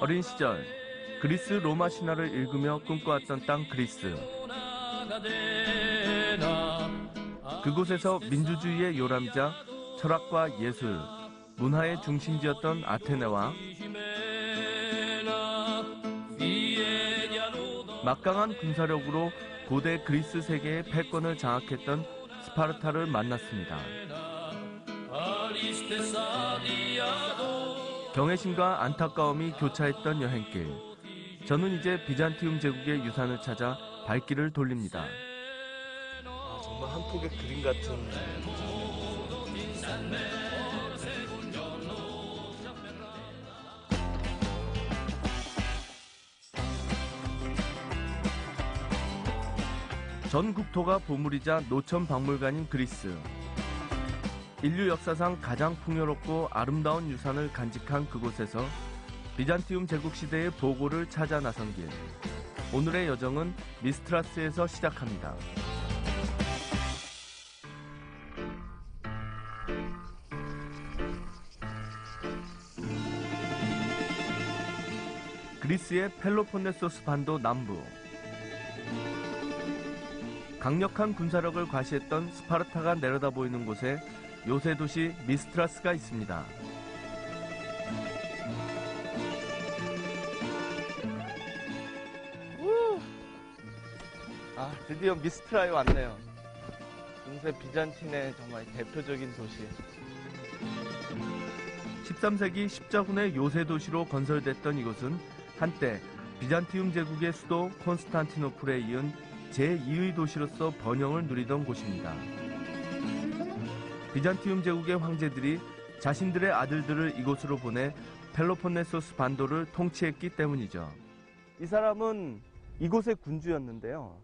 어린 시절 그리스 로마 신화를 읽으며 꿈꿔왔던 땅 그리스. 그곳에서 민주주의의 요람이자 철학과 예술, 문화의 중심지였던 아테네와 막강한 군사력으로 고대 그리스 세계의 패권을 장악했던 스파르타를 만났습니다. 경외심과 안타까움이 교차했던 여행길. 저는 이제 비잔티움 제국의 유산을 찾아 발길을 돌립니다. 정말 한 폭의 그림 같은. 전 국토가 보물이자 노천 박물관인 그리스. 인류 역사상 가장 풍요롭고 아름다운 유산을 간직한 그곳에서 비잔티움 제국 시대의 보고를 찾아 나선 길. 오늘의 여정은 미스트라스에서 시작합니다. 그리스의 펠로폰네소스 반도 남부. 강력한 군사력을 과시했던 스파르타가 내려다 보이는 곳에 요새 도시 미스트라스가 있습니다. 드디어 미스트라에 왔네요. 중세 비잔틴의 정말 대표적인 도시. 13세기 십자군의 요새 도시로 건설됐던 이곳은 한때 비잔티움 제국의 수도 콘스탄티노플에 이은 제2의 도시로서 번영을 누리던 곳입니다. 비잔티움 제국의 황제들이 자신들의 아들들을 이곳으로 보내 펠로폰네소스 반도를 통치했기 때문이죠. 이 사람은 이곳의 군주였는데요.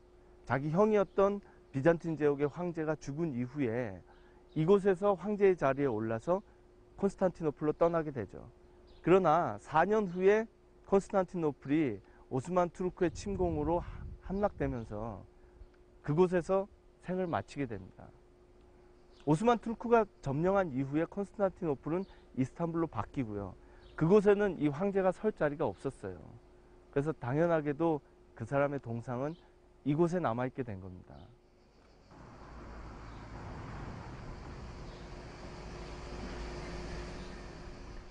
자기 형이었던 비잔틴 제국의 황제가 죽은 이후에 이곳에서 황제의 자리에 올라서 콘스탄티노플로 떠나게 되죠. 그러나 4년 후에 콘스탄티노플이 오스만 투르크의 침공으로 함락되면서 그곳에서 생을 마치게 됩니다. 오스만 투르크가 점령한 이후에 콘스탄티노플은 이스탄불로 바뀌고요. 그곳에는 이 황제가 설 자리가 없었어요. 그래서 당연하게도 그 사람의 동상은 이곳에 남아있게 된 겁니다.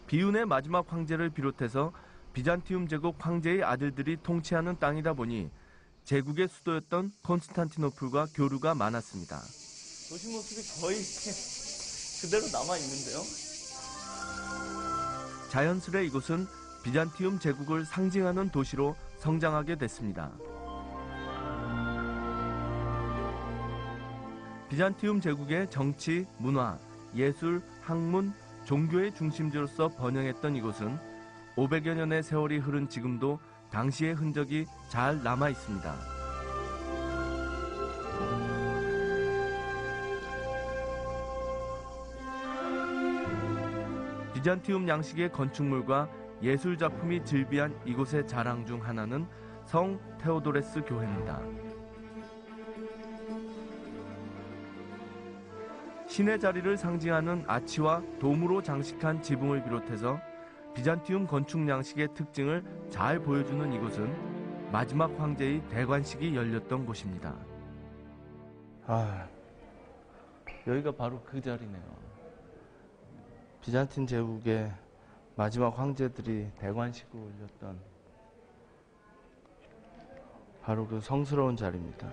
비운의 마지막 황제를 비롯해서 비잔티움 제국 황제의 아들들이 통치하는 땅이다 보니 제국의 수도였던 콘스탄티노플과 교류가 많았습니다. 도시 모습이 거의 그대로 남아있는데요. 자연스레 이곳은 비잔티움 제국을 상징하는 도시로 성장하게 됐습니다. 비잔티움 제국의 정치, 문화, 예술, 학문, 종교의 중심지로서 번영했던 이곳은 500여 년의 세월이 흐른 지금도 당시의 흔적이 잘 남아 있습니다. 비잔티움 양식의 건축물과 예술 작품이 즐비한 이곳의 자랑 중 하나는 성 테오도레스 교회입니다. 신의 자리를 상징하는 아치와 도무로 장식한 지붕을 비롯해서 비잔티움 건축 양식의 특징을 잘 보여주는 이곳은 마지막 황제의 대관식이 열렸던 곳입니다. 여기가 바로 그 자리네요. 비잔틴 제국의 마지막 황제들이 대관식을 올렸던 바로 그 성스러운 자리입니다.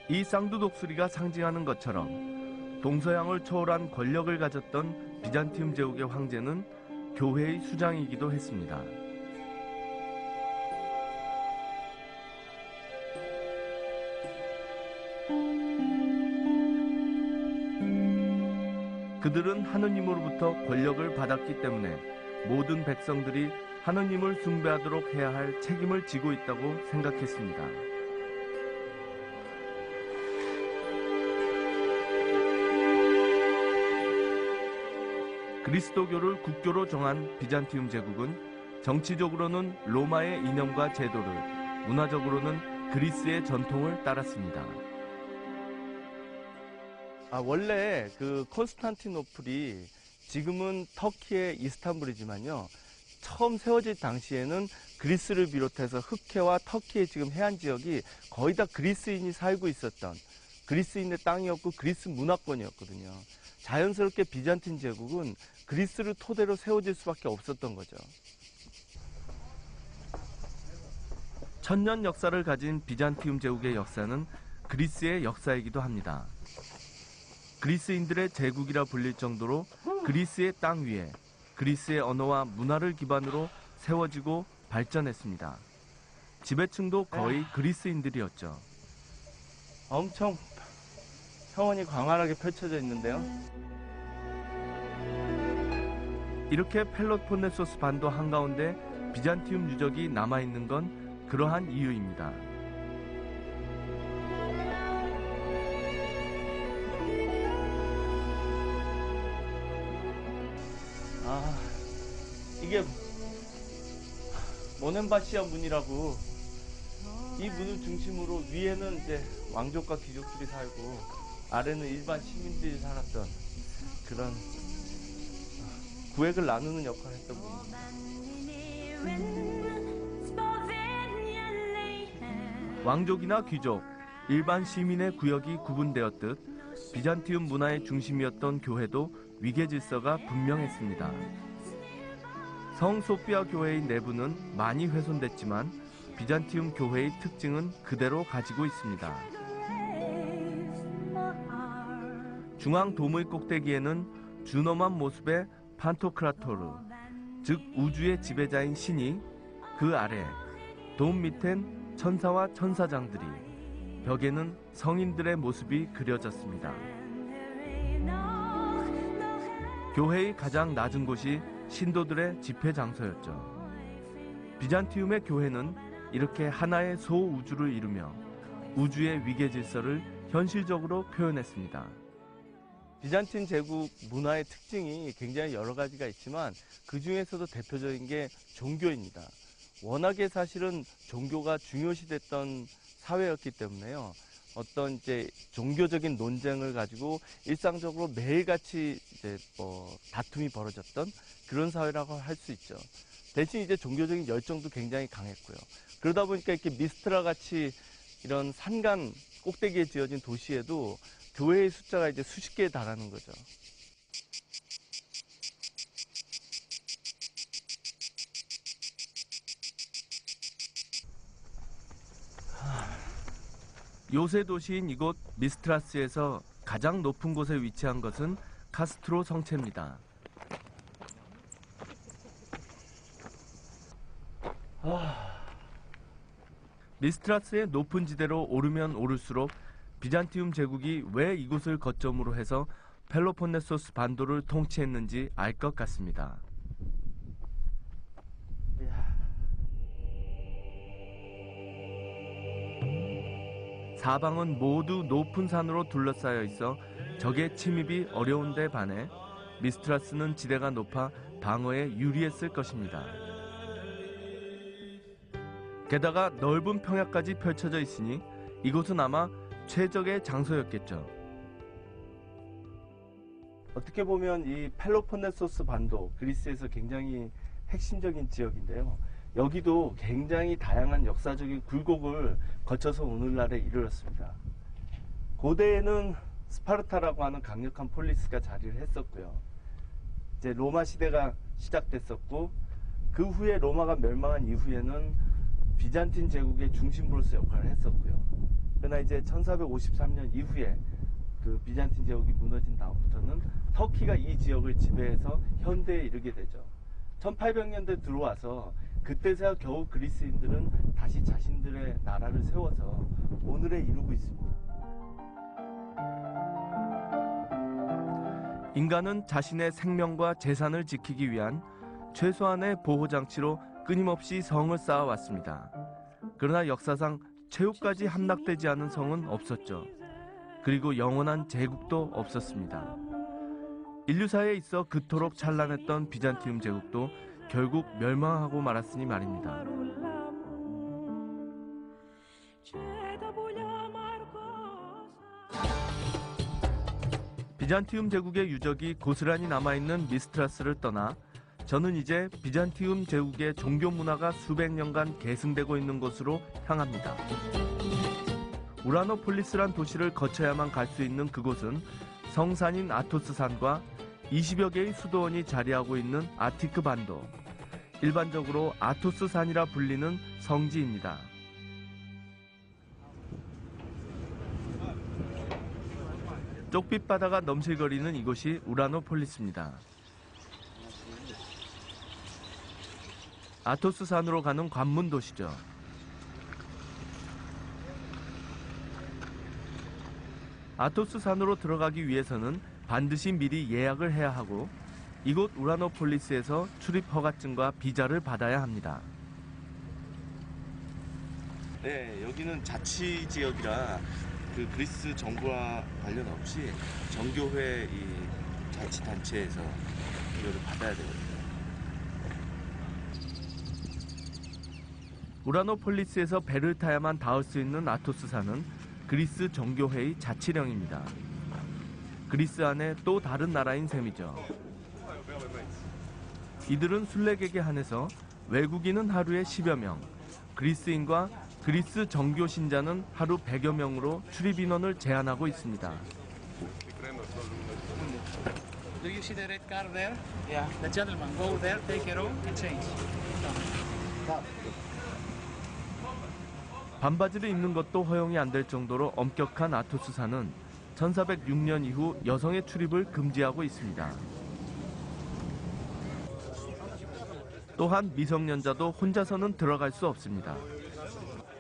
이 쌍두 독수리가 상징하는 것처럼 동서양을 초월한 권력을 가졌던 비잔티움 제국의 황제는 교회의 수장이기도 했습니다. 그들은 하느님으로부터 권력을 받았기 때문에 모든 백성들이 하느님을 숭배하도록 해야 할 책임을 지고 있다고 생각했습니다. 그리스도교를 국교로 정한 비잔티움 제국은 정치적으로는 로마의 이념과 제도를, 문화적으로는 그리스의 전통을 따랐습니다. 원래 그 콘스탄티노플이 지금은 터키의 이스탄불이지만요. 처음 세워질 당시에는 그리스를 비롯해서 흑해와 터키의 지금 해안 지역이 거의 다 그리스인이 살고 있었던 그리스인의 땅이었고 그리스 문화권이었거든요. 자연스럽게 비잔틴 제국은 그리스를 토대로 세워질 수밖에 없었던 거죠. 천년 역사를 가진 비잔티움 제국의 역사는 그리스의 역사이기도 합니다. 그리스인들의 제국이라 불릴 정도로 그리스의 땅 위에 그리스의 언어와 문화를 기반으로 세워지고 발전했습니다. 지배층도 거의 그리스인들이었죠. 엄청 평원이 광활하게 펼쳐져 있는데요. 이렇게 펠로폰네소스 반도 한가운데 비잔티움 유적이 남아있는 건 그러한 이유입니다. 이게 모넨바시아 문이라고, 이 문을 중심으로 위에는 이제 왕족과 귀족들이 살고 아래는 일반 시민들이 살았던 그런 구획을 나누는 역할을 했던 문입니다. 왕족이나 귀족, 일반 시민의 구역이 구분되었듯 비잔티움 문화의 중심이었던 교회도 위계 질서가 분명했습니다. 성 소피아 교회의 내부는 많이 훼손됐지만 비잔티움 교회의 특징은 그대로 가지고 있습니다. 중앙 도무의 꼭대기에는 준엄한 모습의 판토크라토르, 즉 우주의 지배자인 신이, 그 아래 돔 밑엔 천사와 천사장들이, 벽에는 성인들의 모습이 그려졌습니다. 교회의 가장 낮은 곳이 신도들의 집회 장소였죠. 비잔티움의 교회는 이렇게 하나의 소우주를 이루며 우주의 위계 질서를 현실적으로 표현했습니다. 비잔틴 제국 문화의 특징이 굉장히 여러 가지가 있지만 그 중에서도 대표적인 게 종교입니다. 워낙에 사실은 종교가 중요시됐던 사회였기 때문에요. 어떤 이제 종교적인 논쟁을 가지고 일상적으로 매일같이 이제 다툼이 벌어졌던 그런 사회라고 할 수 있죠. 대신 이제 종교적인 열정도 굉장히 강했고요. 그러다 보니까 이렇게 미스트라 같이 이런 산간 꼭대기에 지어진 도시에도 교회의 숫자가 이제 수십 개에 달하는 거죠. 요새 도시인 이곳 미스트라스에서 가장 높은 곳에 위치한 것은 카스트로 성체입니다. 미스트라스의 높은 지대로 오르면 오를수록 비잔티움 제국이 왜 이곳을 거점으로 해서 펠로폰네소스 반도를 통치했는지 알 것 같습니다. 사방은 모두 높은 산으로 둘러싸여 있어 적의 침입이 어려운 데 반해 미스트라스는 지대가 높아 방어에 유리했을 것입니다. 게다가 넓은 평야까지 펼쳐져 있으니 이곳은 아마 최적의 장소였겠죠. 어떻게 보면 이 펠로폰네소스 반도, 그리스에서 굉장히 핵심적인 지역인데요. 여기도 굉장히 다양한 역사적인 굴곡을 거쳐서 오늘날에 이르렀습니다. 고대에는 스파르타라고 하는 강력한 폴리스가 자리를 했었고요. 이제 로마 시대가 시작됐었고, 그 후에 로마가 멸망한 이후에는 비잔틴 제국의 중심부로서 역할을 했었고요. 그러나 이제 1453년 이후에 그 비잔틴 제국이 무너진 다음부터는 터키가 이 지역을 지배해서 현대에 이르게 되죠. 1800년대 들어와서 그때서야 겨우 그리스인들은 다시 자신들의 나라를 세워서 오늘에 이르고 있습니다. 인간은 자신의 생명과 재산을 지키기 위한 최소한의 보호장치로 끊임없이 성을 쌓아왔습니다. 그러나 역사상 최후까지 함락되지 않은 성은 없었죠. 그리고 영원한 제국도 없었습니다. 인류사에 있어 그토록 찬란했던 비잔티움 제국도 결국 멸망하고 말았으니 말입니다. 비잔티움 제국의 유적이 고스란히 남아있는 미스트라스를 떠나 저는 이제 비잔티움 제국의 종교 문화가 수백 년간 계승되고 있는 곳으로 향합니다. 우라노폴리스란 도시를 거쳐야만 갈 수 있는 그곳은 성산인 아토스산과 20여 개의 수도원이 자리하고 있는 아티크 반도, 일반적으로 아토스산이라 불리는 성지입니다. 쪽빛 바다가 넘실거리는 이곳이 우라노폴리스입니다. 아토스산으로 가는 관문 도시죠. 아토스산으로 들어가기 위해서는 반드시 미리 예약을 해야 하고 이곳 우라노폴리스에서 출입 허가증과 비자를 받아야 합니다. 네, 여기는 자치 지역이라 그 그리스 정부와 관련 없이 정교회 이 자치단체에서 이거를 받아야 되거든요. 우라노폴리스에서 배를 타야만 닿을 수 있는 아토스산은 그리스 정교회의 자치령입니다. 그리스 안에 또 다른 나라인 셈이죠. 이들은 순례객에 한해서 외국인은 하루에 10여 명, 그리스인과 그리스 정교 신자는 하루 100여 명으로 출입 인원을 제한하고 있습니다. Do you see the red car there? Yeah. The gentleman, go there, take it off and change. 반바지를 입는 것도 허용이 안 될 정도로 엄격한 아토스산은 1406년 이후 여성의 출입을 금지하고 있습니다. 또한 미성년자도 혼자서는 들어갈 수 없습니다.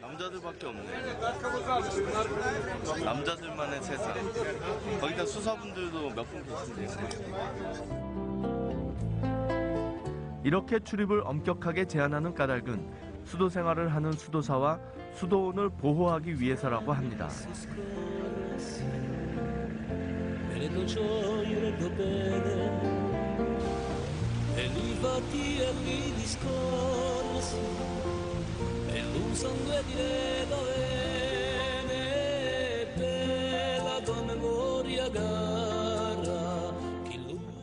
남자들밖에 없네. 남자들만의 세상. 거기다 수사분들도 몇 분 계신데요. 이렇게 출입을 엄격하게 제한하는 까닭은 수도 생활을 하는 수도사와 수도원을 보호하기 위해서라고 합니다.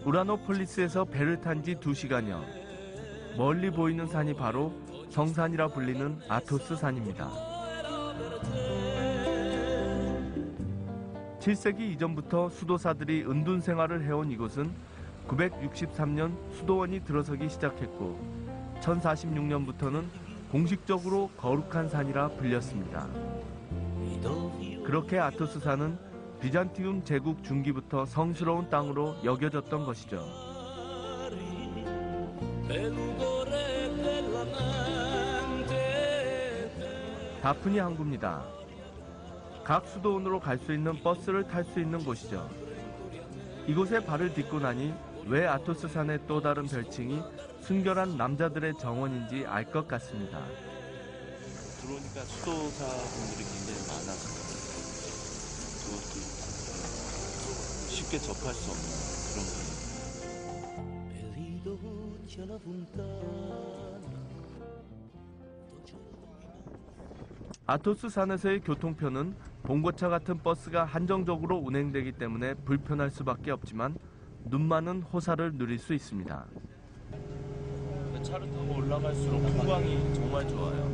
우라노폴리스에서 배를 탄 지 2시간여. 멀리 보이는 산이 바로 성산이라 불리는 아토스 산입니다. 7세기 이전부터 수도사들이 은둔 생활을 해온 이곳은 963년 수도원이 들어서기 시작했고 1046년부터는 공식적으로 거룩한 산이라 불렸습니다. 그렇게 아토스 산은 비잔티움 제국 중기부터 성스러운 땅으로 여겨졌던 것이죠. 다프니 항구입니다. 각 수도원으로 갈 수 있는 버스를 탈 수 있는 곳이죠. 이곳에 발을 딛고 나니 왜 아토스 산의 또 다른 별칭이 순결한 남자들의 정원인지 알 것 같습니다. 들어오니까 수도사 분들이 굉장히 많아서 그것도 쉽게 접할 수 없는 그런 분위기. 아토스 산에서의 교통편은 봉고차 같은 버스가 한정적으로 운행되기 때문에 불편할 수밖에 없지만 눈 많은 호사를 누릴 수 있습니다. 차를 타고 올라갈수록 풍광이 정말 좋아요.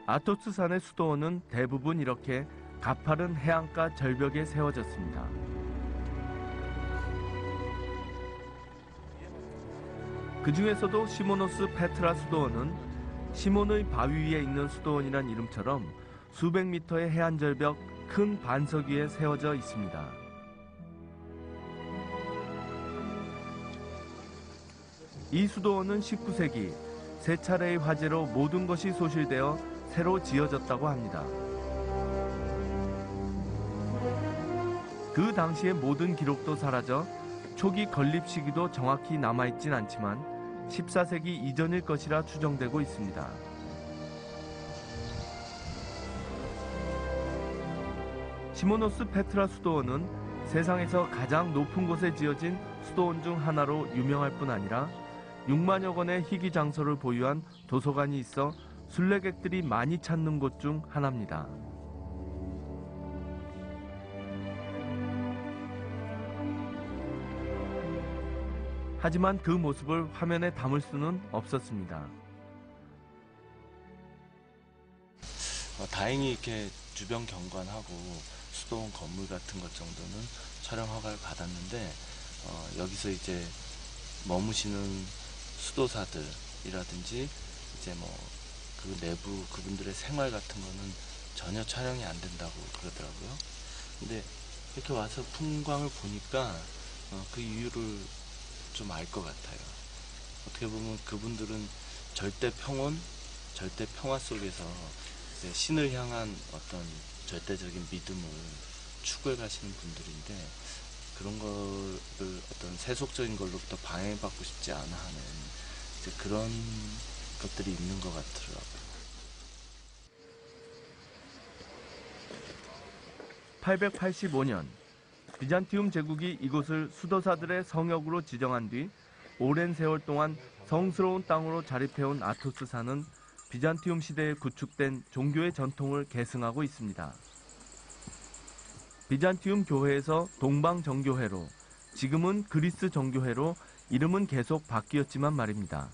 아토스 산의 수도원은 대부분 이렇게 가파른 해안가 절벽에 세워졌습니다. 그 중에서도 시모노스 페트라 수도원은 시몬의 바위 위에 있는 수도원이란 이름처럼 수백 미터의 해안 절벽 큰 반석 위에 세워져 있습니다. 이 수도원은 19세기 세 차례의 화재로 모든 것이 소실되어 새로 지어졌다고 합니다. 그 당시의 모든 기록도 사라져 초기 건립 시기도 정확히 남아있진 않지만 14세기 이전일 것이라 추정되고 있습니다. 시모노스 페트라 수도원은 세상에서 가장 높은 곳에 지어진 수도원 중 하나로 유명할 뿐 아니라 6만여 권의 희귀 장서를 보유한 도서관이 있어 순례객들이 많이 찾는 곳 중 하나입니다. 하지만 그 모습을 화면에 담을 수는 없었습니다. 다행히 이렇게 주변 경관하고 수도원 건물 같은 것 정도는 촬영 허가를 받았는데 여기서 이제 머무시는 수도사들이라든지 이제 뭐 그 내부 그분들의 생활 같은 거는 전혀 촬영이 안 된다고 그러더라고요. 근데 이렇게 와서 풍광을 보니까 그 이유를 좀 알 것 같아요. 어떻게 보면 그분들은 절대 평온, 절대 평화 속에서 이제 신을 향한 어떤 절대적인 믿음을 추구해 가시는 분들인데 그런 거를 어떤 세속적인 걸로부터 방해받고 싶지 않아 하는 이제 그런 것들이 있는 것 같더라고요. 885년 비잔티움 제국이 이곳을 수도사들의 성역으로 지정한 뒤 오랜 세월 동안 성스러운 땅으로 자립해온 아토스사는 비잔티움 시대에 구축된 종교의 전통을 계승하고 있습니다. 비잔티움 교회에서 동방정교회로, 지금은 그리스 정교회로 이름은 계속 바뀌었지만 말입니다.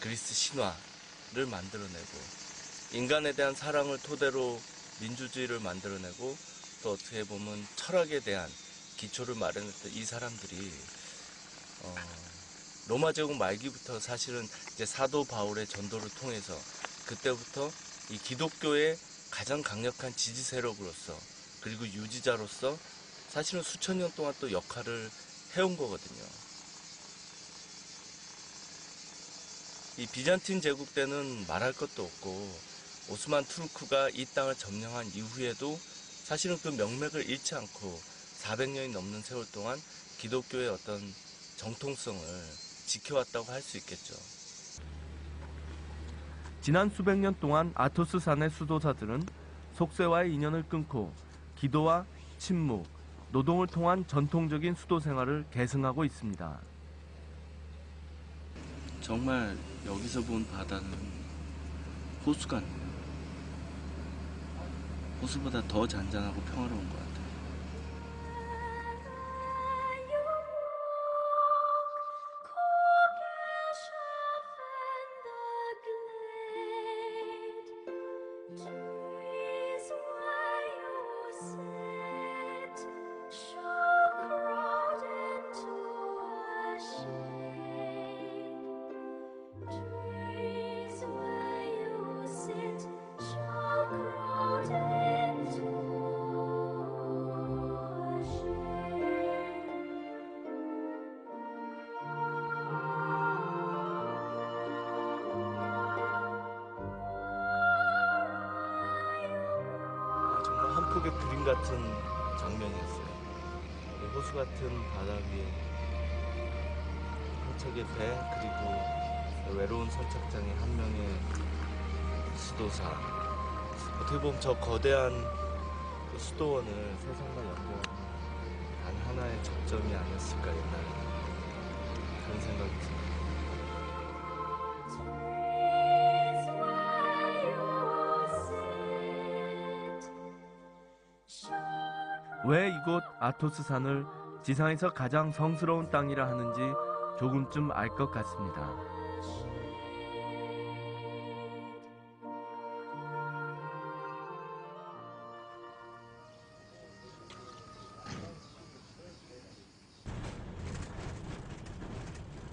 그리스 신화를 만들어내고 인간에 대한 사랑을 토대로 민주주의를 만들어내고 또 어떻게 보면 철학에 대한 기초를 마련했던 이 사람들이 로마 제국 말기부터 사실은 이제 사도 바울의 전도를 통해서 그때부터 이 기독교의 가장 강력한 지지 세력으로서 그리고 유지자로서 사실은 수천 년 동안 또 역할을 해온 거거든요. 이 비잔틴 제국 때는 말할 것도 없고 오스만 투르크가 이 땅을 점령한 이후에도 사실은 그 명맥을 잃지 않고 400년이 넘는 세월 동안 기독교의 어떤 정통성을 지켜왔다고 할 수 있겠죠. 지난 수백 년 동안 아토스산의 수도사들은 속세와의 인연을 끊고 기도와 침묵, 노동을 통한 전통적인 수도 생활을 계승하고 있습니다. 정말 여기서 본 바다는 호수 같네요. 호수보다 더 잔잔하고 평화로운 것 같아요. 정말 한 폭의 그림 같은 장면이었어요. 호수 같은 바다 위에 한 척의 배 그리고 외로운 선착장의 한 명의 수도사. 어떻게 보면 저 거대한 그 수도원을 세상과 연결하는 단 하나의 접점이 아니었을까 옛날에 그런 생각이 듭니다. 왜 이곳 아토스산을 지상에서 가장 성스러운 땅이라 하는지 조금쯤 알 것 같습니다.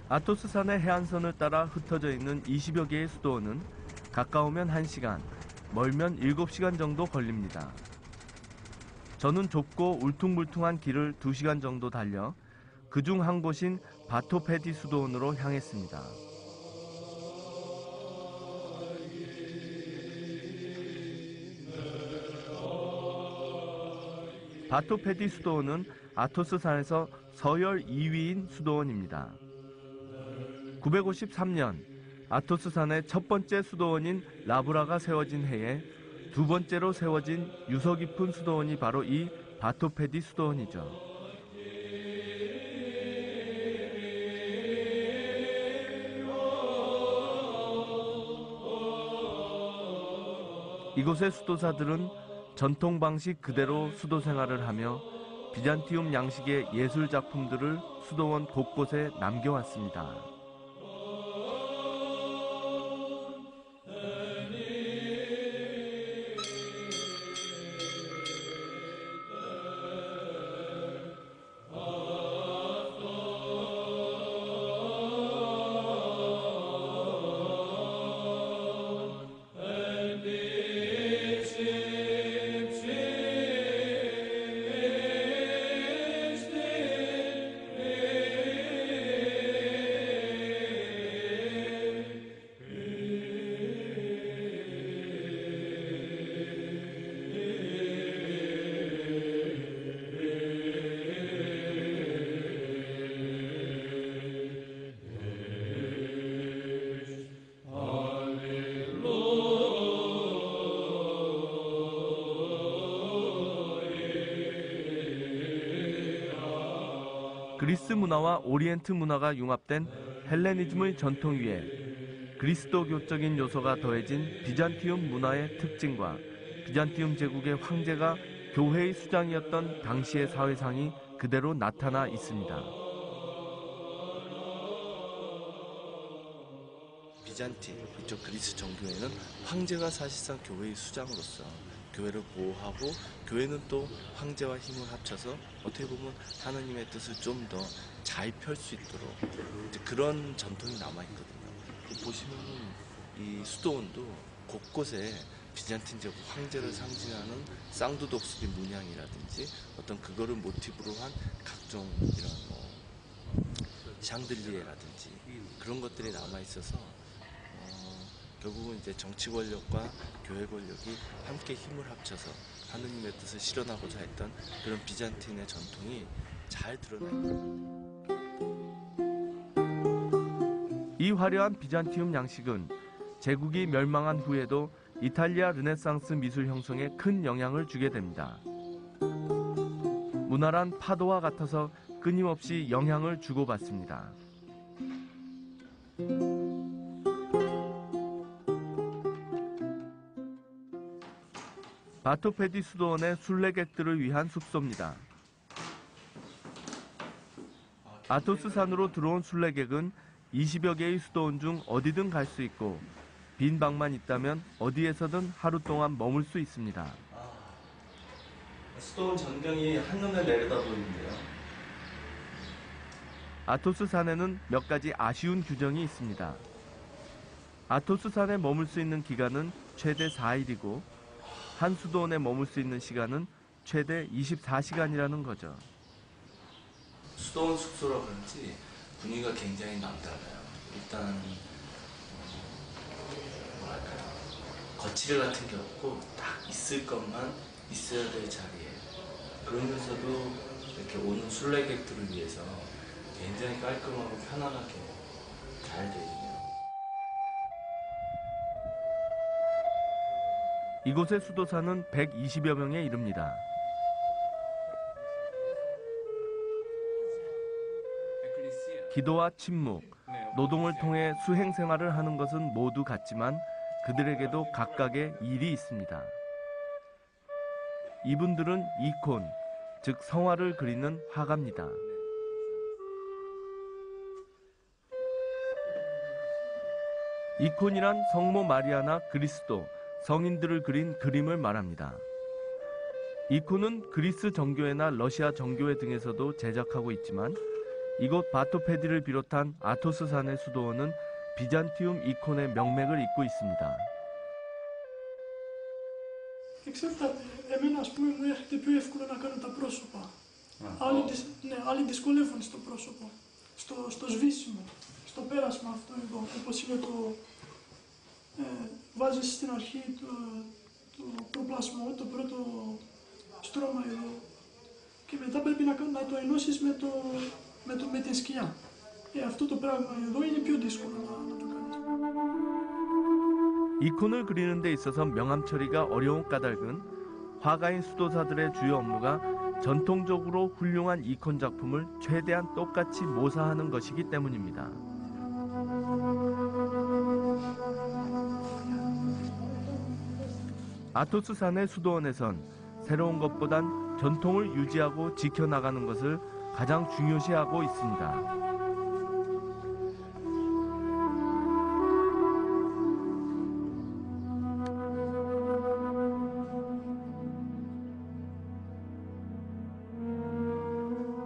아토스산의 해안선을 따라 흩어져 있는 20여 개의 수도원은 가까우면 1시간, 멀면 7시간 정도 걸립니다. 저는 좁고 울퉁불퉁한 길을 2시간 정도 달려 그중 한 곳인 바토페디 수도원으로 향했습니다. 바토페디 수도원은 아토스산에서 서열 2위인 수도원입니다. 953년 아토스산의 첫 번째 수도원인 라브라가 세워진 해에 두 번째로 세워진 유서 깊은 수도원이 바로 이 바토페디 수도원이죠. 이곳의 수도사들은 전통 방식 그대로 수도 생활을 하며 비잔티움 양식의 예술 작품들을 수도원 곳곳에 남겨왔습니다. 그리스 문화와 오리엔트 문화가 융합된 헬레니즘의 전통 위에 그리스도교적인 요소가 더해진 비잔티움 문화의 특징과 비잔티움 제국의 황제가 교회의 수장이었던 당시의 사회상이 그대로 나타나 있습니다. 비잔틴, 이쪽 그리스 정교회는 황제가 사실상 교회의 수장으로서 교회를 보호하고 교회는 또 황제와 힘을 합쳐서 어떻게 보면 하나님의 뜻을 좀 더 잘 펼 수 있도록 그런 전통이 남아있거든요. 보시면은 이 수도원도 곳곳에 비잔틴 제국 황제를 상징하는 쌍두독수리 문양이라든지 어떤 그거를 모티브로 한 각종 이런 샹들리에라든지 그런 것들이 남아있어서 결국은 이제 정치 권력과 교회 권력이 함께 힘을 합쳐서 하느님의 뜻을 실현하고자 했던 그런 비잔틴의 전통이 잘 드러납니다. 이 화려한 비잔티움 양식은 제국이 멸망한 후에도 이탈리아 르네상스 미술 형성에 큰 영향을 주게 됩니다. 문화란 파도와 같아서 끊임없이 영향을 주고받습니다. 바토페디 수도원의 순례객들을 위한 숙소입니다. 아토스 산으로 들어온 순례객은 20여 개의 수도원 중 어디든 갈 수 있고 빈 방만 있다면 어디에서든 하루 동안 머물 수 있습니다. 수도원 전경이 한눈에 내려다 보이는데요. 아토스 산에는 몇 가지 아쉬운 규정이 있습니다. 아토스 산에 머물 수 있는 기간은 최대 4일이고 한 수도원에 머물 수 있는 시간은 최대 24시간이라는 거죠. 수도원 숙소라 그런지 분위기가 굉장히 남달라요. 일단 뭐랄까요, 거칠 같은 게 없고 딱 있을 것만 있어야 될 자리에 그러면서도 이렇게 오는 순례객들을 위해서 굉장히 깔끔하고 편안하게 잘 되어 있네요. 이곳의 수도사는 120여 명에 이릅니다. 기도와 침묵, 노동을 통해 수행 생활을 하는 것은 모두 같지만 그들에게도 각각의 일이 있습니다. 이분들은 이콘, 즉 성화를 그리는 화가입니다. 이콘이란 성모 마리아나 그리스도, 성인들을 그린 그림을 말합니다. 이콘은 그리스 정교회나 러시아 정교회 등에서도 제작하고 있지만 이곳 바토페디를 비롯한 아토스 산의 수도원은 비잔티움 이콘의 명맥을 잇고 있습니다. Εξαρτάται. Εμένα, ας πούμε, μου έρχεται πιο εύκολο να κάνω τα πρόσωπα. Άλλοι δυσκολεύονται στο πρόσωπο, στο σβήσιμο, στο πέρασμα αυτό εδώ, όπως είναι το... βάζεις στην αρχή το προπλασμό, το πρώτο στρώμα εδώ και μετά πρέπει να το ενώσεις με την σκιά. Αυτό το πράγμα εδώ είναι πιο δύσκολο να το κάνεις. 이콘을 그리는 데 있어서 명암 처리가 어려운 까닭은 화가인 수도사들의 주요 업무가 전통적으로 훌륭한 이콘 작품을 최대한 똑같이 모사하는 것이기 때문입니다. 아토스산의 수도원에선 새로운 것보단 전통을 유지하고 지켜나가는 것을 가장 중요시하고 있습니다.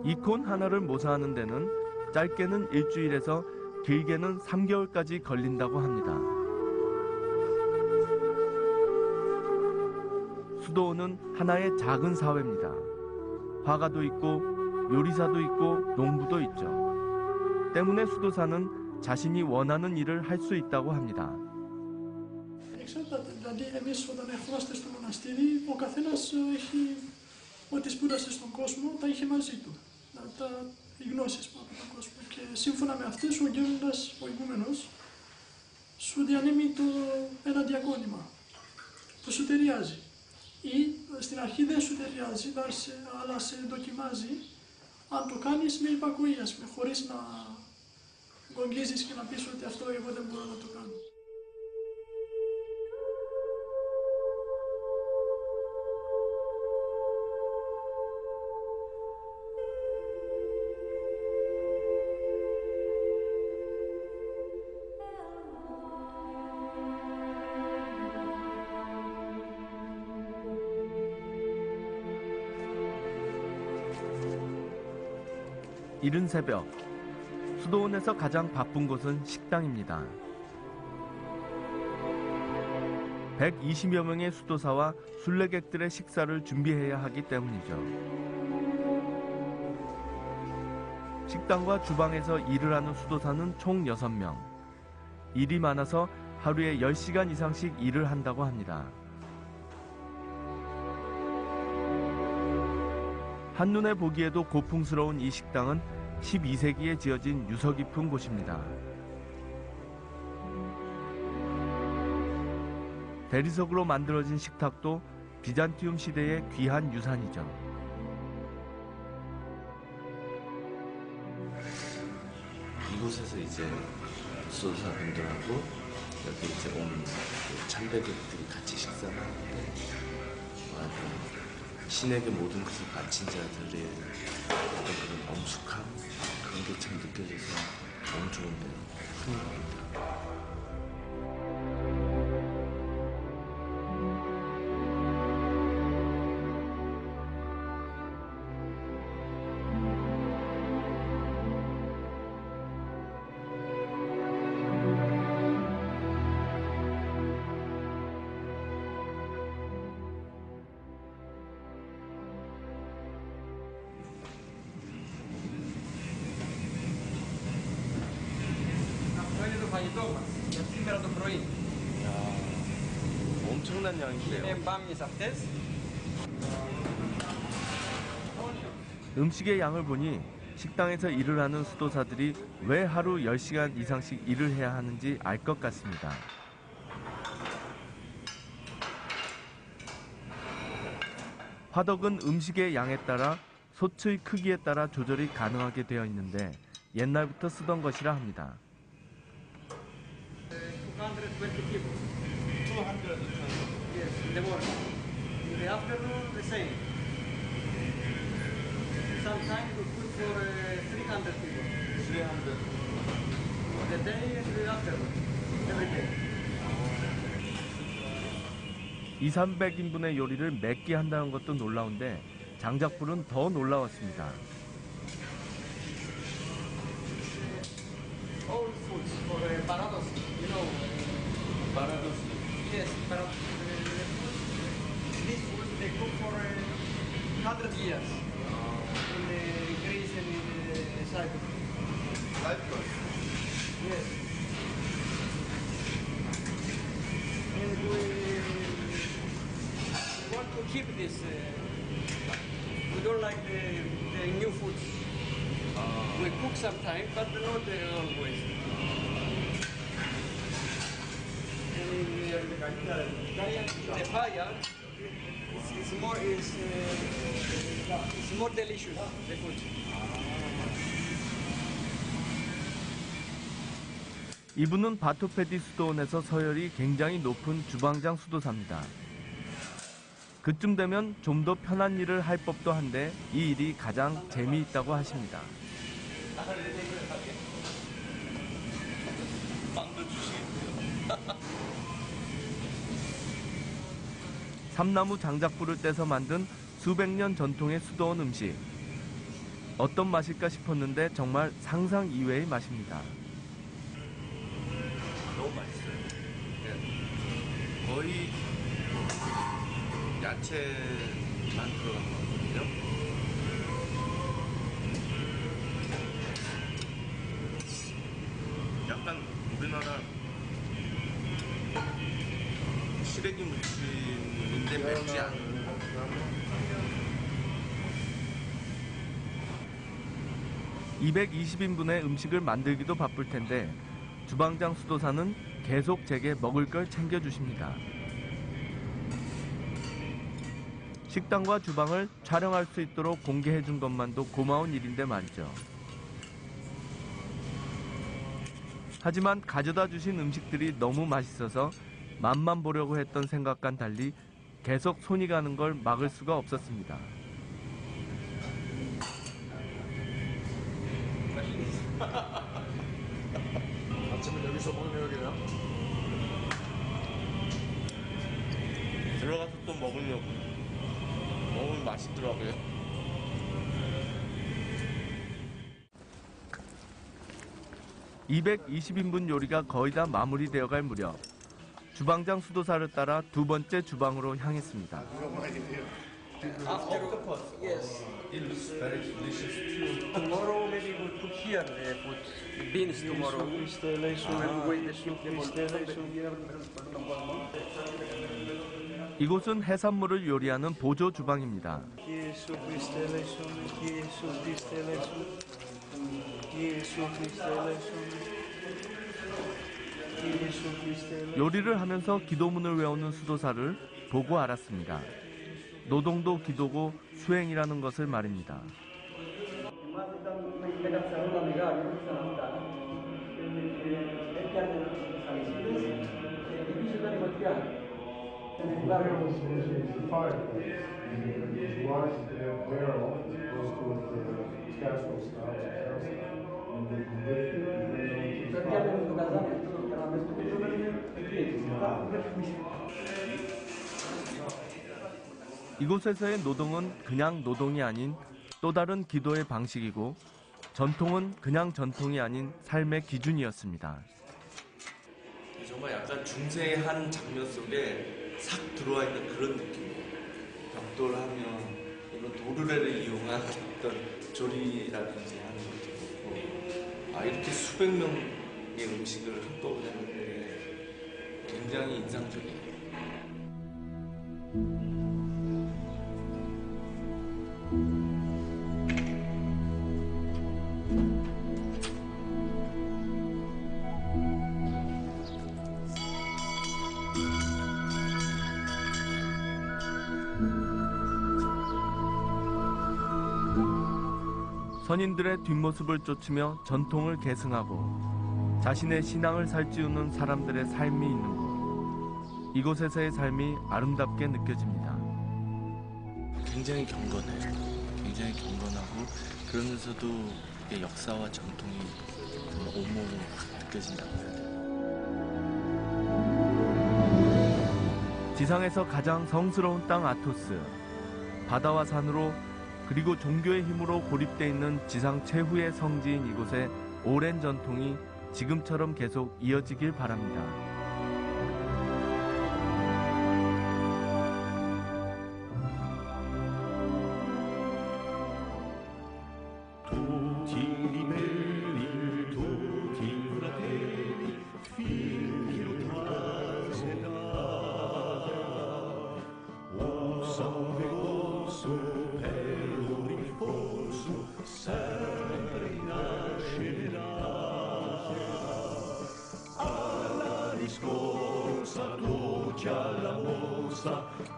이콘 하나를 모사하는 데는 짧게는 일주일에서 길게는 3개월까지 걸린다고 합니다. 수도원은 하나의 작은 사회입니다. 화가도 있고 요리사도 있고 농부도 있죠. 때문에 수도사는 자신이 원하는 일을 할 수 있다고 합니다. Εξαρτάται. Δηλαδή, εμείς όταν ερχόμαστε στο μοναστήρι, ο καθένας έχει ό,τι σπούδασε στον κόσμο, τα είχε μαζί του. Οι γνώσεις που από τον κόσμο. Και σύμφωνα με αυτές, ο γέροντας, ο ηγούμενος, σου διανύμει ένα διακόνημα που σου ταιριάζει. Ή στην αρχή δεν σου ταιριάζει, αλλά σε δοκιμάζει αν το κάνεις με υπακοή, χωρίς να γκογγίζεις και να πεις ότι αυτό εγώ δεν μπορώ να το κάνω. 이른 새벽, 수도원에서 가장 바쁜 곳은 식당입니다. 120여 명의 수도사와 순례객들의 식사를 준비해야 하기 때문이죠. 식당과 주방에서 일을 하는 수도사는 총 6명. 일이 많아서 하루에 10시간 이상씩 일을 한다고 합니다. 한눈에 보기에도 고풍스러운 이 식당은 12세기에 지어진 유서 깊은 곳입니다. 대리석으로 만들어진 식탁도 비잔티움 시대의 귀한 유산이죠. 이곳에서 이제 수도사분들하고 여기 이제 온 참배객들이 같이 식사를 하는데 신에게 모든 것을 바친 자들의 어떤 그런 엄숙함 그런 게 참 느껴져서 너무 좋은데요. 흥미롭습니다. 엄청난 양인데요. 음식의 양을 보니 식당에서 일을 하는 수도사들이 왜 하루 10시간 이상씩 일을 해야 하는지 알 것 같습니다. 화덕은 음식의 양에 따라 솥의 크기에 따라 조절이 가능하게 되어 있는데 옛날부터 쓰던 것이라 합니다. 220 kilos. 220? Yes, in the morning. In the afternoon, the same. Sometimes we put for 300 kilos. 300? The day and the afternoon, every day. 200~300인분의 요리를 몇 개 한다는 것도 놀라운데 장작불은 더 놀라웠습니다. All foods for parados, you know. Parados? Yes, parados. These foods they cook for 100 years in Greece and in Cyprus. Cyprus? Yes. And we want to keep this. We don't like the new foods. We cook sometimes, but not always. The fire is more delicious, the food. 이분은 바토페디 수도원에서 서열이 굉장히 높은 주방장 수도사입니다. 그쯤 되면 좀 더 편한 일을 할 법도 한데 이 일이 가장 재미있다고 하십니다. 삼나무 장작불을 떼서 만든 수백 년 전통의 수도원 음식. 어떤 맛일까 싶었는데 정말 상상 이외의 맛입니다. 너무 맛있어요. 거의 야채만 들어간 거거든요. 약간 우리나라 시래기 무침인데 맵지 않은. 220인분의 음식을 만들기도 바쁠 텐데 주방장 수도사는 계속 제게 먹을 걸 챙겨주십니다. 식당과 주방을 촬영할 수 있도록 공개해 준 것만도 고마운 일인데 말이죠. 하지만 가져다 주신 음식들이 너무 맛있어서 맛만 보려고 했던 생각과는 달리 계속 손이 가는 걸 막을 수가 없었습니다. 아침은 여기서 먹는 여기냐? 들어가서 또 먹으려고. 먹으면 맛있더라고요. (220인분) 요리가 거의 다 마무리되어 갈 무렵 주방장 수도사를 따라 두 번째 주방으로 향했습니다. Yes. It looks very delicious too. Tomorrow maybe we'll put here put beans tomorrow. And wait the soup 이곳은 해산물을 요리하는 보조 주방입니다. 요리를 하면서 기도문을 외우는 수도사를 보고 알았습니다. 노동도 기도고 수행이라는 것을 말입니다. 이곳에서의 노동은 그냥 노동이 아닌 또 다른 기도의 방식이고 전통은 그냥 전통이 아닌 삶의 기준이었습니다. 정말 약간 중세의 한 장면 속에 싹 들어와 있는 그런 느낌이에요. 벽돌하며 이런 도르래를 이용한 어떤 조리라든지 하는 것도 그렇고, 이렇게 수백 명의 음식을 한꺼번에 하는데 굉장히 인상적이에요. 선인들의 뒷모습을 쫓으며 전통을 계승하고 자신의 신앙을 살찌우는 사람들의 삶이 있는 곳. 이곳에서의 삶이 아름답게 느껴집니다. 굉장히 경건해요. 굉장히 경건하고 그러면서도 이게 역사와 전통이 정말 온몸으로 느껴진다고 해야 돼요. 지상에서 가장 성스러운 땅 아토스. 바다와 산으로 그리고 종교의 힘으로 고립돼 있는 지상 최후의 성지인 이곳의 오랜 전통이 지금처럼 계속 이어지길 바랍니다.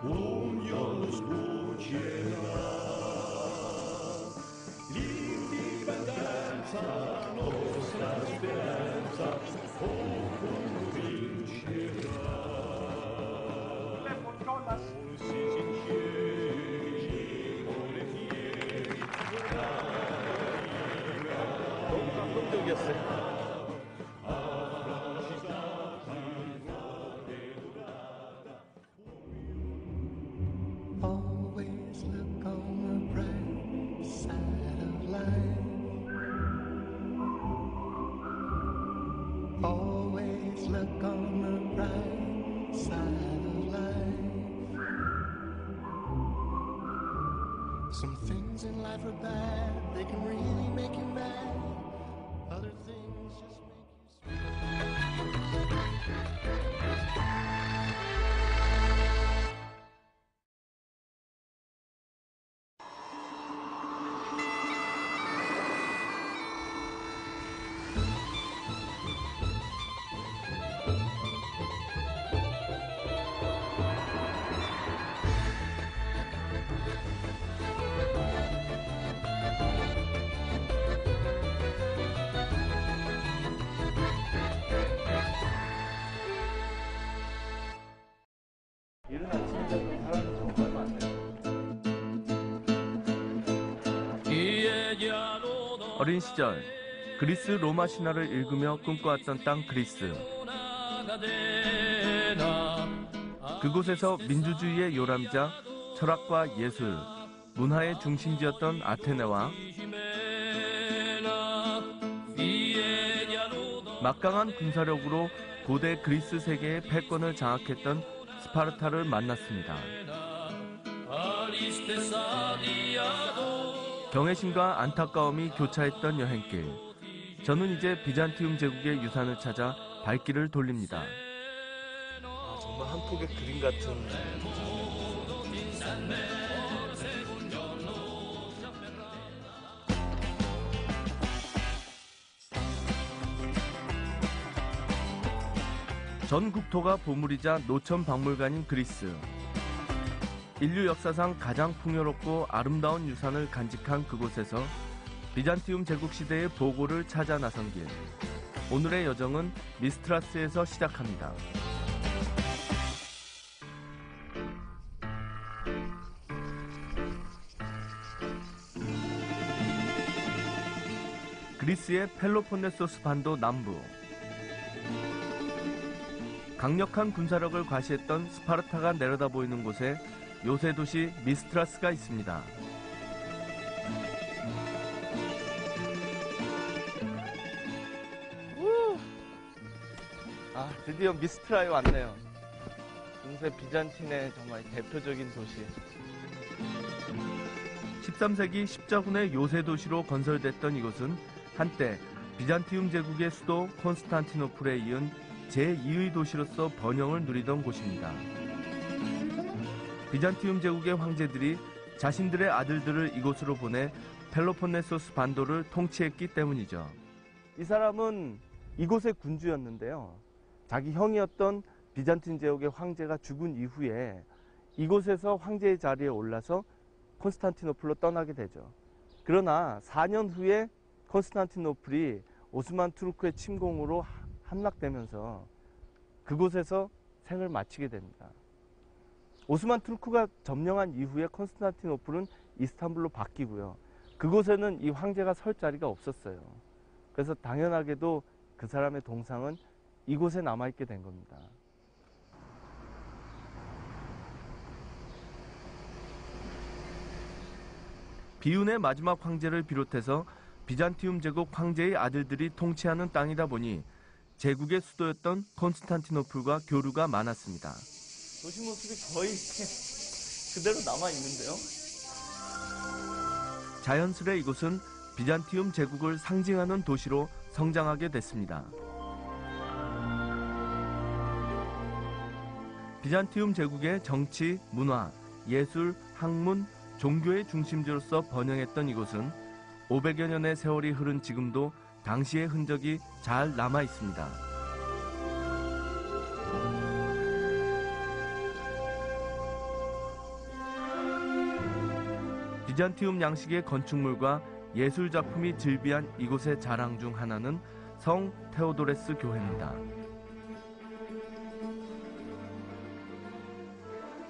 Con Jonas. 감동적이었어요. Always look on the bright side of life. Always look on the bright side of life. Some things in life are bad, they can really make you mad. Other things just make you smile. 이른 아침에 사람이 정말 많네요. 어린 시절 그리스 로마 신화를 읽으며 꿈꿔왔던 땅 그리스. 그곳에서 민주주의의 요람이자 철학과 예술, 문화의 중심지였던 아테네와 막강한 군사력으로 고대 그리스 세계의 패권을 장악했던 스파르타를 만났습니다. 경외심과 안타까움이 교차했던 여행길. 저는 이제 비잔티움 제국의 유산을 찾아 발길을 돌립니다. 정말 한 폭의 그림 같은. 전 국토가 보물이자 노천 박물관인 그리스. 인류 역사상 가장 풍요롭고 아름다운 유산을 간직한 그곳에서 비잔티움 제국 시대의 보고를 찾아 나선 길. 오늘의 여정은 미스트라스에서 시작합니다. 그리스의 펠로폰네소스 반도 남부. 강력한 군사력을 과시했던 스파르타가 내려다보이는 곳에 요새 도시 미스트라스가 있습니다. 드디어 미스트라에 왔네요. 중세 비잔틴의 정말 대표적인 도시. 13세기 십자군의 요새 도시로 건설됐던 이곳은 한때 비잔티움 제국의 수도 콘스탄티노플에 이은 제2의 도시로서 번영을 누리던 곳입니다. 비잔티움 제국의 황제들이 자신들의 아들들을 이곳으로 보내 펠로폰네소스 반도를 통치했기 때문이죠. 이 사람은 이곳의 군주였는데요. 자기 형이었던 비잔틴 제국의 황제가 죽은 이후에 이곳에서 황제의 자리에 올라서 콘스탄티노플로 떠나게 되죠. 그러나 4년 후에 콘스탄티노플이 오스만 투르크의 침공으로 함락되면서 그곳에서 생을 마치게 됩니다. 오스만 투르크가 점령한 이후에 콘스탄티노플은 이스탄불로 바뀌고요. 그곳에는 이 황제가 설 자리가 없었어요. 그래서 당연하게도 그 사람의 동상은 이곳에 남아있게 된 겁니다. 비운의 마지막 황제를 비롯해서 비잔티움 제국 황제의 아들들이 통치하는 땅이다 보니 제국의 수도였던 콘스탄티노플과 교류가 많았습니다. 도시 모습이 거의 그대로 남아있는데요. 자연스레 이곳은 비잔티움 제국을 상징하는 도시로 성장하게 됐습니다. 비잔티움 제국의 정치, 문화, 예술, 학문, 종교의 중심지로서 번영했던 이곳은 500여 년의 세월이 흐른 지금도 당시의 흔적이 잘 남아 있습니다. 비잔티움 양식의 건축물과 예술 작품이 즐비한 이곳의 자랑 중 하나는 성 테오도레스 교회입니다.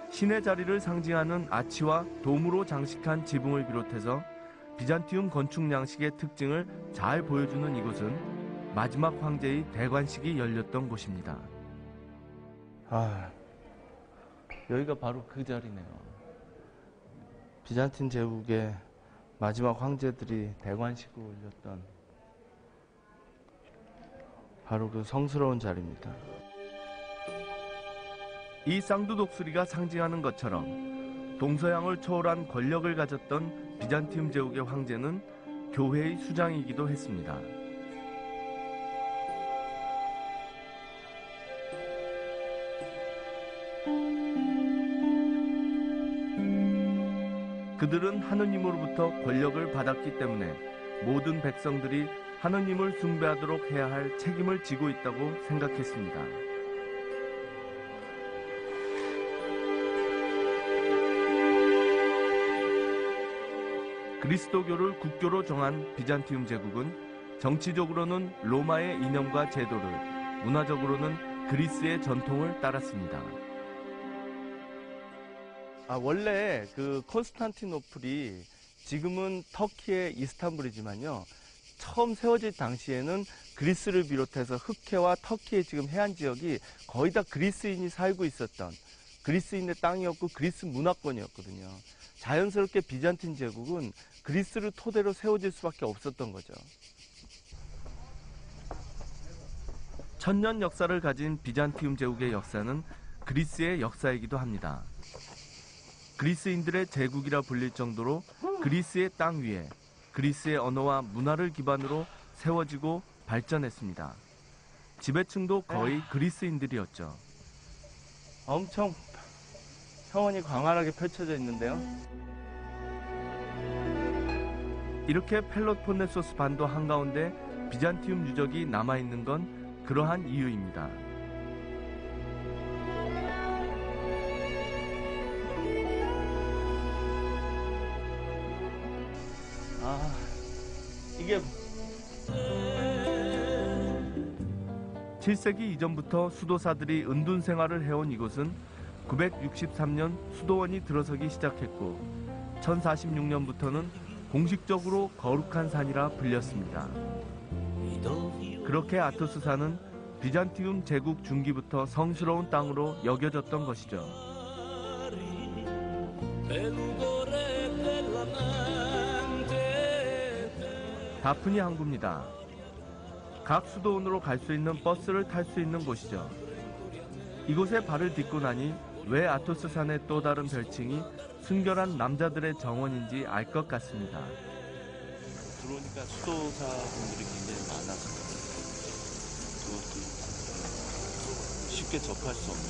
신의 자리를 상징하는 아치와 도무로 장식한 지붕을 비롯해서 비잔티움 건축 양식의 특징을 잘 보여주는 이곳은 마지막 황제의 대관식이 열렸던 곳입니다. 아, 여기가 바로 그 자리네요. 비잔틴 제국의 마지막 황제들이 대관식을 올렸던 바로 그 성스러운 자리입니다. 이 쌍두 독수리가 상징하는 것처럼 동서양을 초월한 권력을 가졌던 비잔티움 제국의 황제는 교회의 수장이기도 했습니다. 그들은 하느님으로부터 권력을 받았기 때문에 모든 백성들이 하느님을 숭배하도록 해야 할 책임을 지고 있다고 생각했습니다. 그리스도교를 국교로 정한 비잔티움 제국은 정치적으로는 로마의 이념과 제도를, 문화적으로는 그리스의 전통을 따랐습니다. 원래 그 콘스탄티노플이 지금은 터키의 이스탄불이지만요. 처음 세워질 당시에는 그리스를 비롯해서 흑해와 터키의 지금 해안 지역이 거의 다 그리스인이 살고 있었던 그리스인의 땅이었고 그리스 문화권이었거든요. 자연스럽게 비잔틴 제국은 그리스를 토대로 세워질 수밖에 없었던 거죠. 천년 역사를 가진 비잔티움 제국의 역사는 그리스의 역사이기도 합니다. 그리스인들의 제국이라 불릴 정도로 그리스의 땅 위에 그리스의 언어와 문화를 기반으로 세워지고 발전했습니다. 지배층도 거의 그리스인들이었죠. 엄청 평원이 광활하게 펼쳐져 있는데요. 이렇게 펠로폰네소스 반도 한가운데 비잔티움 유적이 남아있는 건 그러한 이유입니다. 이게 7세기 이전부터 수도사들이 은둔 생활을 해온 이곳은 963년 수도원이 들어서기 시작했고 1046년부터는 공식적으로 거룩한 산이라 불렸습니다. 그렇게 아토스산은 비잔티움 제국 중기부터 성스러운 땅으로 여겨졌던 것이죠. 다프니 항구입니다. 각 수도원으로 갈 수 있는 버스를 탈 수 있는 곳이죠. 이곳에 발을 딛고 나니 왜 아토스산의 또 다른 별칭이 순결한 남자들의 정원인지 알 것 같습니다. 들어오니까 수도사분들이 굉장히 많아서 그것도 쉽게 접할 수 없는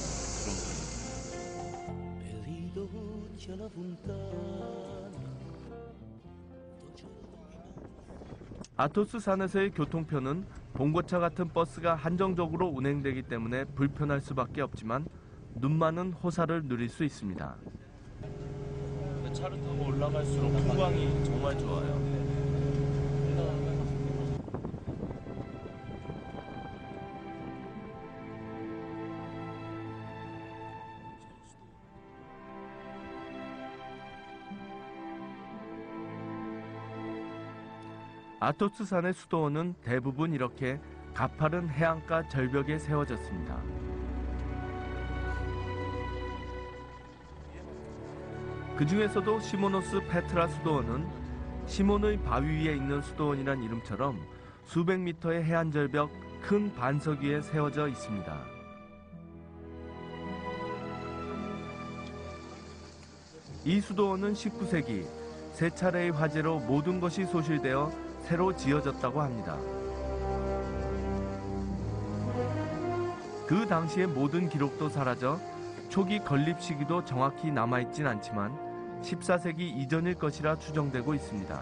그런 분위기. 아토스산에서의 교통편은 봉고차 같은 버스가 한정적으로 운행되기 때문에 불편할 수밖에 없지만 눈 많은 호사를 누릴 수 있습니다. 차를 타고 올라갈수록 풍광이 정말 좋아요. 아토스산의 수도원은 대부분 이렇게 가파른 해안가 절벽에 세워졌습니다. 그 중에서도 시모노스 페트라 수도원은 시몬의 바위 위에 있는 수도원이란 이름처럼 수백 미터의 해안 절벽 큰 반석 위에 세워져 있습니다. 이 수도원은 19세기 세 차례의 화재로 모든 것이 소실되어 새로 지어졌다고 합니다. 그 당시의 모든 기록도 사라져 초기 건립 시기도 정확히 남아있진 않지만 14세기 이전일 것이라 추정되고 있습니다.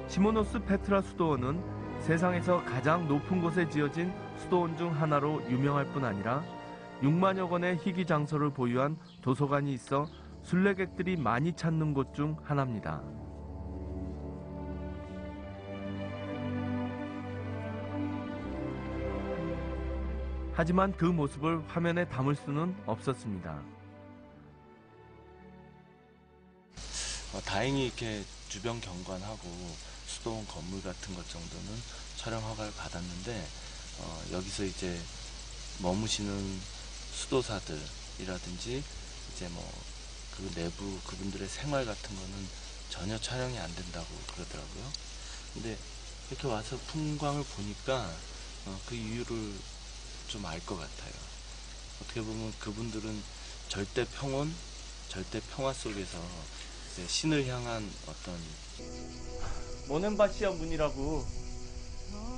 시모노스 페트라 수도원은 세상에서 가장 높은 곳에 지어진 수도원 중 하나로 유명할 뿐 아니라 6만여 권의 희귀 장서를 보유한 도서관이 있어 순례객들이 많이 찾는 곳 중 하나입니다. 하지만 그 모습을 화면에 담을 수는 없었습니다. 다행히 이렇게 주변 경관하고 수도원 건물 같은 것 정도는 촬영 허가를 받았는데 여기서 이제 머무시는 수도사들이라든지 이제 뭐 그 내부 그분들의 생활 같은 거는 전혀 촬영이 안 된다고 그러더라고요. 근데 이렇게 와서 풍광을 보니까 그 이유를 좀 알 것 같아요. 어떻게 보면 그분들은 절대 평온, 절대 평화 속에서 이제 신을 향한 어떤 모넨바시아 문이라고,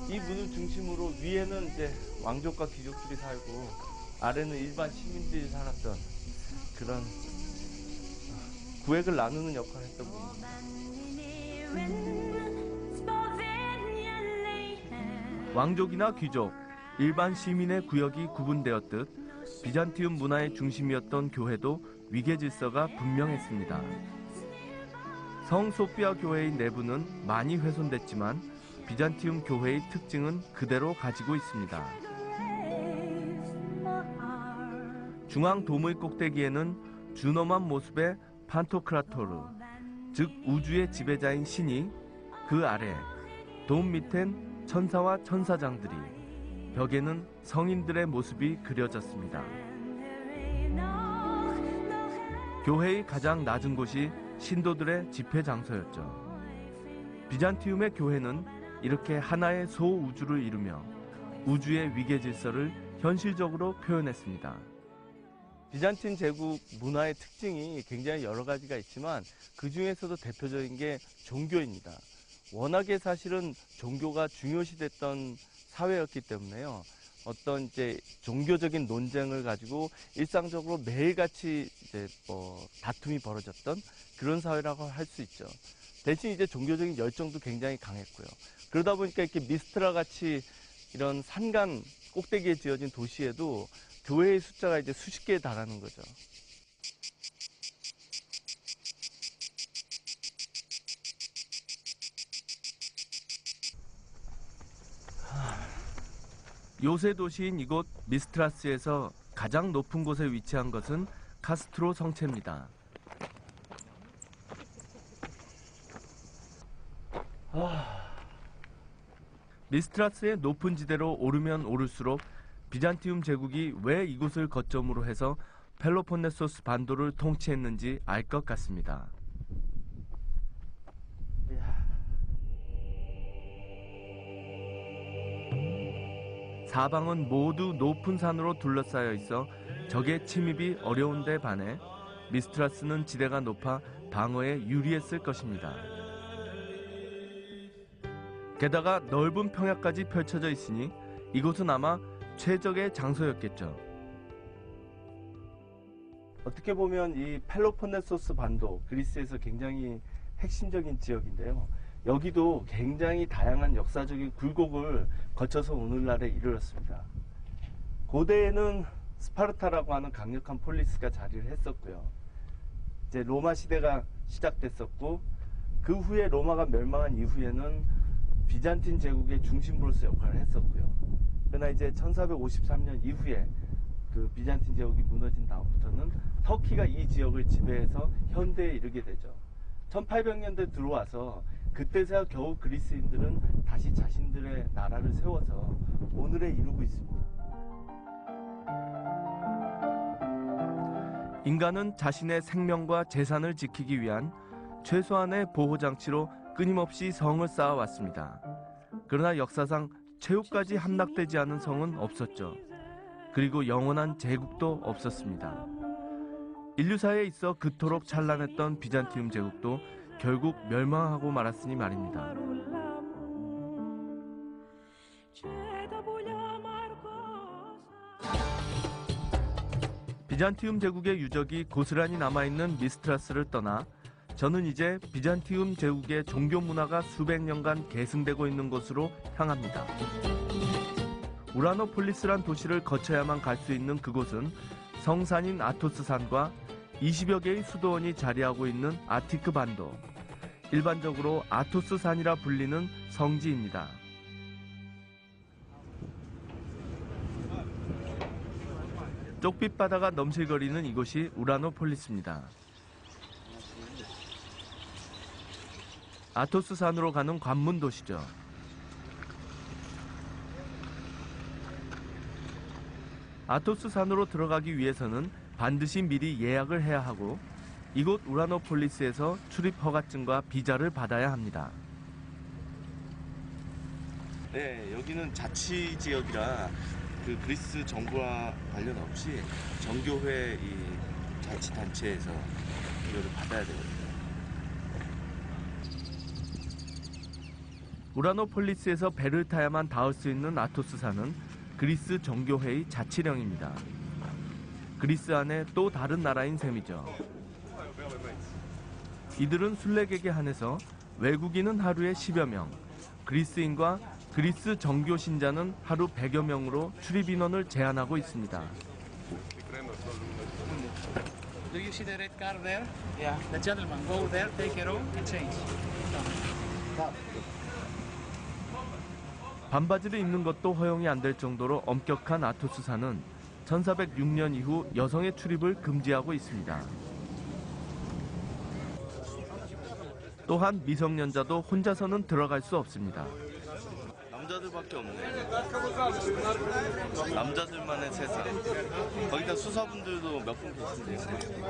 이 문을 중심으로 위에는 이제 왕족과 귀족들이 살고 아래는 일반 시민들이 살았던 그런 구획을 나누는 역할을 했던 문입니다. 왕족이나 귀족, 일반 시민의 구역이 구분되었듯 비잔티움 문화의 중심이었던 교회도 위계 질서가 분명했습니다. 성 소피아 교회의 내부는 많이 훼손됐지만 비잔티움 교회의 특징은 그대로 가지고 있습니다. 중앙 도무의 꼭대기에는 준엄한 모습의 판토크라토르, 즉 우주의 지배자인 신이, 그 아래 돔 밑엔 천사와 천사장들이, 벽에는 성인들의 모습이 그려졌습니다. 교회의 가장 낮은 곳이 신도들의 집회 장소였죠. 비잔티움의 교회는 이렇게 하나의 소우주를 이루며 우주의 위계 질서를 현실적으로 표현했습니다. 비잔틴 제국 문화의 특징이 굉장히 여러 가지가 있지만 그 중에서도 대표적인 게 종교입니다. 워낙에 사실은 종교가 중요시됐던 사회였기 때문에요. 어떤 이제 종교적인 논쟁을 가지고 일상적으로 매일같이 이제 다툼이 벌어졌던 그런 사회라고 할 수 있죠. 대신 이제 종교적인 열정도 굉장히 강했고요. 그러다 보니까 이렇게 미스트라 같이 이런 산간 꼭대기에 지어진 도시에도 교회의 숫자가 이제 수십 개에 달하는 거죠. 요새 도시인 이곳 미스트라스에서 가장 높은 곳에 위치한 것은 카스트로 성체입니다. 미스트라스의 높은 지대로 오르면 오를수록 비잔티움 제국이 왜 이곳을 거점으로 해서 펠로폰네소스 반도를 통치했는지 알 것 같습니다. 사방은 모두 높은 산으로 둘러싸여 있어 적의 침입이 어려운 데 반해 미스트라스는 지대가 높아 방어에 유리했을 것입니다. 게다가 넓은 평야까지 펼쳐져 있으니 이곳은 아마 최적의 장소였겠죠. 어떻게 보면 이 펠로폰네소스 반도, 그리스에서 굉장히 핵심적인 지역인데요. 여기도 굉장히 다양한 역사적인 굴곡을 거쳐서 오늘날에 이르렀습니다. 고대에는 스파르타라고 하는 강력한 폴리스가 자리를 했었고요. 이제 로마 시대가 시작됐었고, 그 후에 로마가 멸망한 이후에는 비잔틴 제국의 중심부로서 역할을 했었고요. 그러나 이제 1453년 이후에 그 비잔틴 제국이 무너진 다음부터는 터키가 이 지역을 지배해서 현대에 이르게 되죠. 1800년대 들어와서 그때서야 겨우 그리스인들은 다시 자신들의 나라를 세워서 오늘에 이르고 있습니다. 인간은 자신의 생명과 재산을 지키기 위한 최소한의 보호장치로 끊임없이 성을 쌓아왔습니다. 그러나 역사상 최후까지 함락되지 않은 성은 없었죠. 그리고 영원한 제국도 없었습니다. 인류사에 있어 그토록 찬란했던 비잔티움 제국도 결국 멸망하고 말았으니 말입니다. 비잔티움 제국의 유적이 고스란히 남아있는 미스트라스를 떠나 저는 이제 비잔티움 제국의 종교 문화가 수백 년간 계승되고 있는 곳으로 향합니다. 우라노폴리스란 도시를 거쳐야만 갈 수 있는 그곳은 성산인 아토스산과 20여 개의 수도원이 자리하고 있는 아티크 반도, 일반적으로 아토스산이라 불리는 성지입니다. 쪽빛 바다가 넘실거리는 이곳이 우라노폴리스입니다. 아토스 산으로 가는 관문 도시죠. 아토스 산으로 들어가기 위해서는 반드시 미리 예약을 해야 하고 이곳 우라노폴리스에서 출입 허가증과 비자를 받아야 합니다. 네, 여기는 자치 지역이라 그 그리스 정부와 관련 없이 정교회 이 자치단체에서 이거를 받아야 되거든요. 우라노폴리스에서 배를 타야만 닿을 수 있는 아토스 산은 그리스 정교회의 자치령입니다. 그리스 안에 또 다른 나라인 셈이죠. 이들은 순례객에 한해서 외국인은 하루에 10여 명, 그리스인과 그리스 정교 신자는 하루 100여 명으로 출입 인원을 제한하고 있습니다. Do you see the red car there? Yeah. The gentleman, go there, take it off and change. 반바지를 입는 것도 허용이 안 될 정도로 엄격한 아토스 산은 1406년 이후 여성의 출입을 금지하고 있습니다. 또한 미성년자도 혼자서는 들어갈 수 없습니다. 남자들밖에 없네. 남자들만의 세상. 거기다 수사분들도 몇 분 계신데요.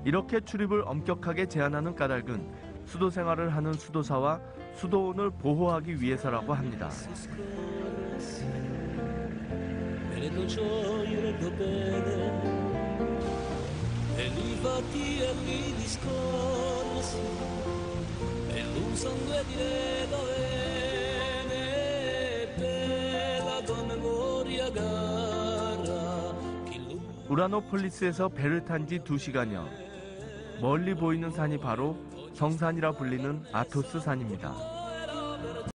이렇게 출입을 엄격하게 제한하는 까닭은 수도 생활을 하는 수도사와 수도원을 보호하기 위해서라고 합니다. 우라노폴리스에서 배를 탄 지 2시간여. 멀리 보이는 산이 바로 성산이라 불리는 아토스 산입니다.